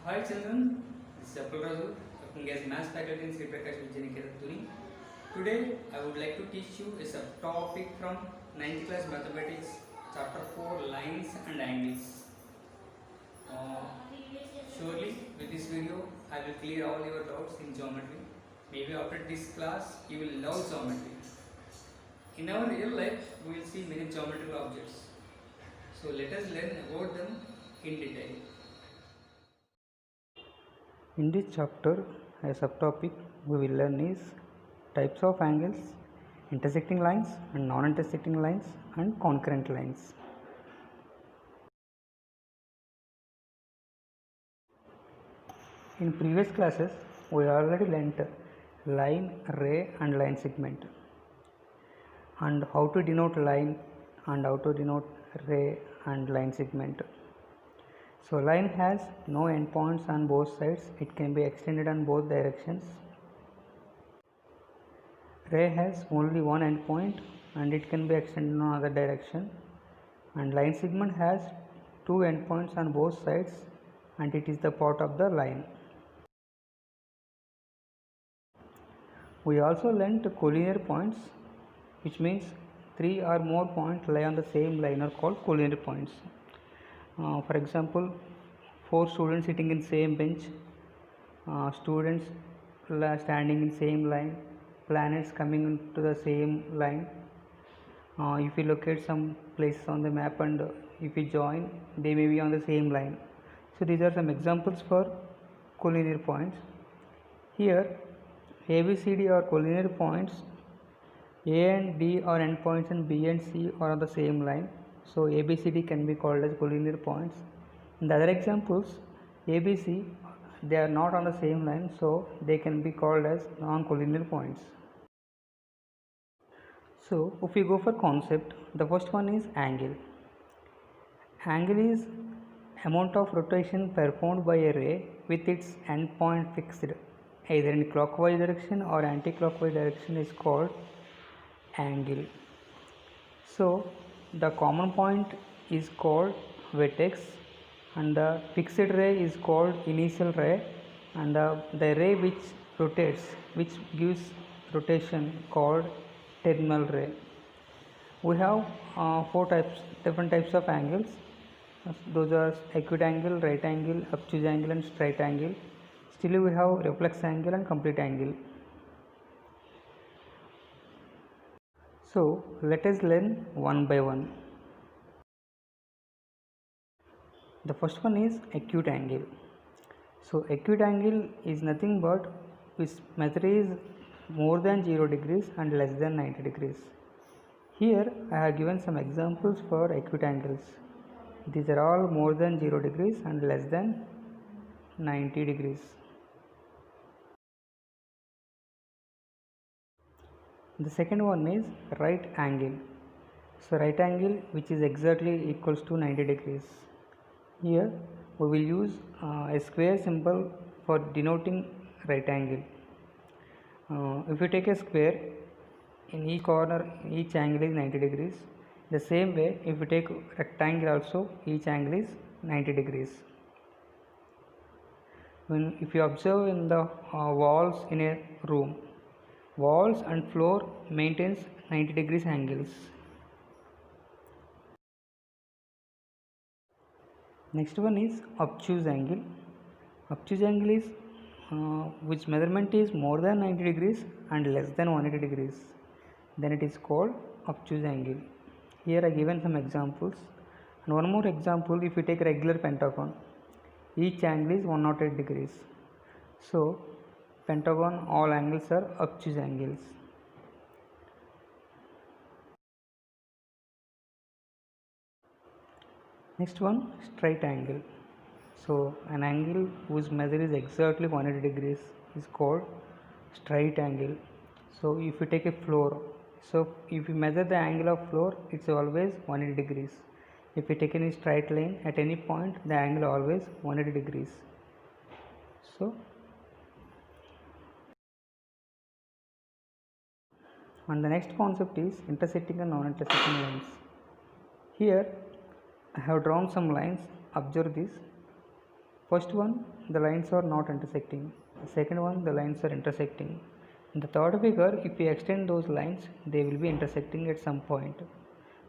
Hi children, this is Abdul Razul, working as Maths faculty in Sri Prakash Vidyaniketan Pune. Today I would like to teach you a subtopic from 9th class mathematics, chapter 4, lines and angles. Uh, Surely with this video I will clear all your doubts in geometry. Maybe after this class you will love geometry. In our real life we will see many geometrical objects. So let us learn about them in detail. In this chapter, a subtopic we will learn is types of angles, intersecting lines and non-intersecting lines and concurrent lines. In previous classes, we already learnt line, ray and line segment and how to denote line and how to denote ray and line segment. So line has no endpoints on both sides, it can be extended on both directions. Ray has only one endpoint and it can be extended in another direction, and line segment has two endpoints on both sides and it is the part of the line. We also learnt collinear points, which means three or more points lie on the same line are called collinear points. For example, four students sitting in same bench, students standing in same line, planets coming into the same line. If you look at some places on the map and if you join, they may be on the same line. So these are some examples for collinear points. Here ABCD are collinear points. A and D are endpoints and B and C are on the same line. So ABCD can be called as collinear points. In the other examples, ABC, they are not on the same line, so they can be called as non-collinear points. So if we go for concept, the first one is angle. Angle is amount of rotation performed by a ray with its endpoint fixed either in clockwise direction or anti-clockwise direction is called angle. So the common point is called vertex and the fixed ray is called initial ray, and the ray which rotates, which gives rotation, called terminal ray. We have different types of angles. Those are acute angle, right angle, obtuse angle and straight angle. Still we have reflex angle and complete angle. So let us learn one by one. The first one is acute angle. So acute angle is nothing but which method is more than 0 degrees and less than 90 degrees. Here I have given some examples for acute angles. These are all more than 0 degrees and less than 90 degrees. The second one is right angle. So right angle which is exactly equals to 90 degrees. Here we will use a square symbol for denoting right angle. If you take a square, in each corner each angle is 90 degrees. The same way if you take rectangle also, each angle is 90 degrees. If you observe in the walls in a room, walls and floor maintains 90 degrees angles. Next one is obtuse angle. Obtuse angle is which measurement is more than 90 degrees and less than 180 degrees, then it is called obtuse angle. Here I given some examples, and one more example. If you take regular pentagon, each angle is 108 degrees. So pentagon, all angles are obtuse angles. Next one, straight angle. So an angle whose measure is exactly 180 degrees is called straight angle. So if you take a floor, so if you measure the angle of floor, it's always 180 degrees. If you take any straight line at any point, the angle always 180 degrees. So and the next concept is intersecting and non-intersecting lines. Here I have drawn some lines. Observe this. First one, the lines are not intersecting. The second one, the lines are intersecting. In the third figure, if we extend those lines, they will be intersecting at some point.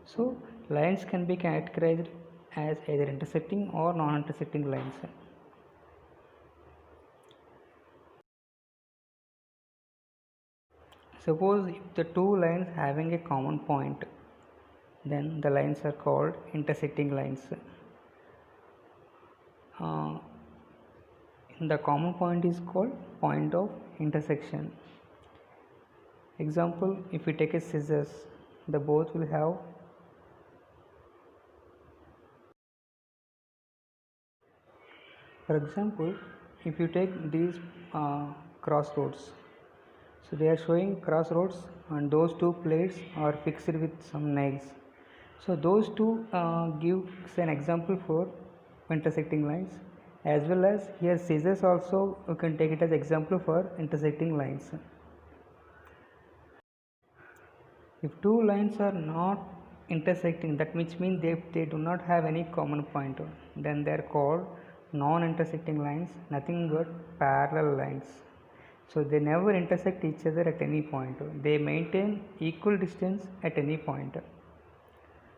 So lines can be categorized as either intersecting or non-intersecting lines. Suppose if the two lines having a common point, then the lines are called intersecting lines. The common point is called point of intersection. Example, if we take a scissors, the both will have for example, if you take these crossroads, so they are showing crossroads and those two plates are fixed with some nails. So those two gives an example for intersecting lines, as well as here scissors also you can take it as example for intersecting lines. If two lines are not intersecting, that which means they do not have any common point, then they are called non-intersecting lines, nothing but parallel lines. So they never intersect each other at any point, they maintain equal distance at any point.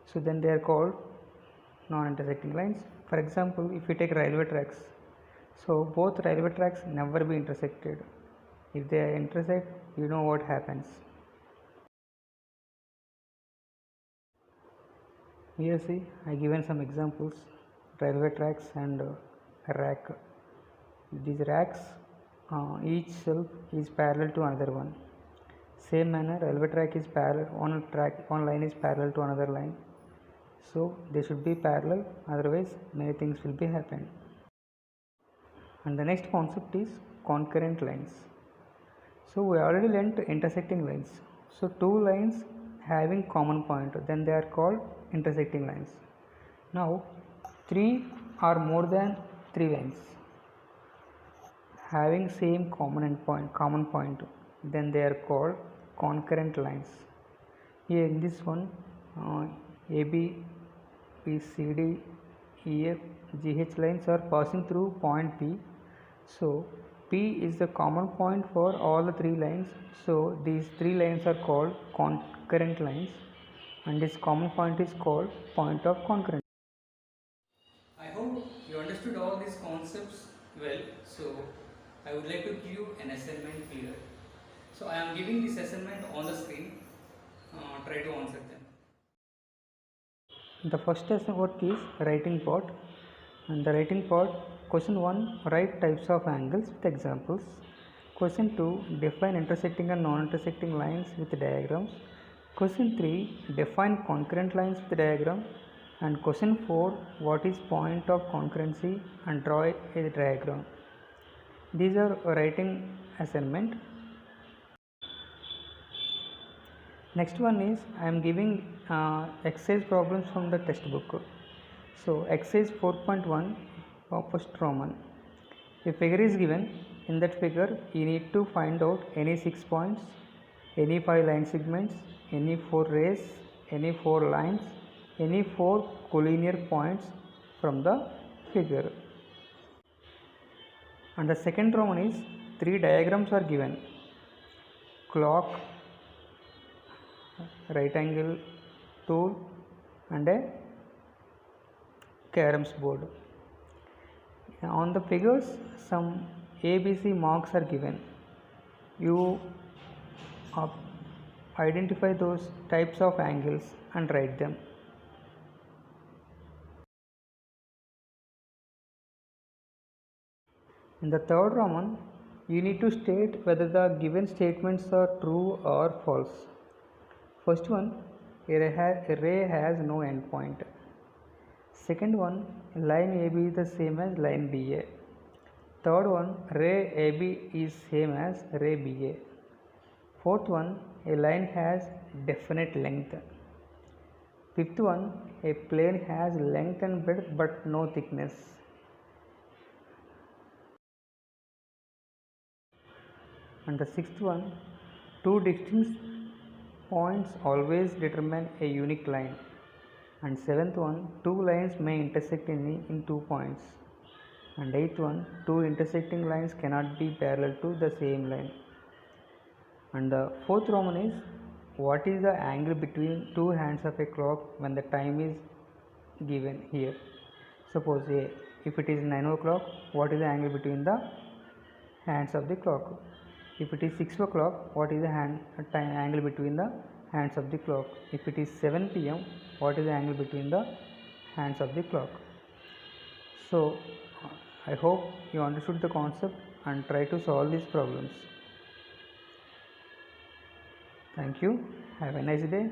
So then they are called non-intersecting lines. For example, if we take railway tracks, so both railway tracks never be intersected. If they intersect, you know what happens. Here see, I given some examples, railway tracks and a rack. These racks, each shelf is parallel to another one. Same manner, railway track is parallel, one line is parallel to another line. So they should be parallel, otherwise many things will be happen. And the next concept is concurrent lines. So we already learnt intersecting lines. So two lines having common point, then they are called intersecting lines. Now three or more than three lines having same common point, then they are called concurrent lines. Here in this one, AB, BCD, EF, GH lines are passing through point P. So P is the common point for all the three lines. So these three lines are called concurrent lines, and this common point is called point of concurrence. I hope you understood all these concepts well. So I would like to give you an assignment here. So I am giving this assignment on the screen. Try to answer them. The first work is writing part, and the writing part, question 1, write types of angles with examples. Question 2, define intersecting and non-intersecting lines with diagrams. Question 3, define concurrent lines with diagram. And question 4, what is point of concurrency, and draw a diagram. These are writing assignment. Next one is I am giving exercise problems from the textbook. So exercise 4.1, first Roman. A figure is given. In that figure, you need to find out any 6 points, any 5 line segments, any 4 rays, any 4 lines, any 4 collinear points from the figure. And the second Roman is 3 diagrams are given: clock, right angle tool, and a caroms board. On the figures, some ABC marks are given. You identify those types of angles and write them. In the third Roman, you need to state whether the given statements are true or false. First one, a ray has no endpoint. Second one, line AB is the same as line BA. Third one, ray AB is same as ray BA. Fourth one, a line has definite length. Fifth one, a plane has length and breadth but no thickness. And the sixth one, two distinct points always determine a unique line. And seventh one, two lines may intersect in 2 points. And eighth one, two intersecting lines cannot be parallel to the same line. And the fourth Roman is, what is the angle between two hands of a clock when the time is given here? Suppose if it is 9 o'clock, what is the angle between the hands of the clock? If it is 6 o'clock, what is the angle between the hands of the clock? If it is 7 p.m., what is the angle between the hands of the clock? So I hope you understood the concept and try to solve these problems. Thank you. Have a nice day.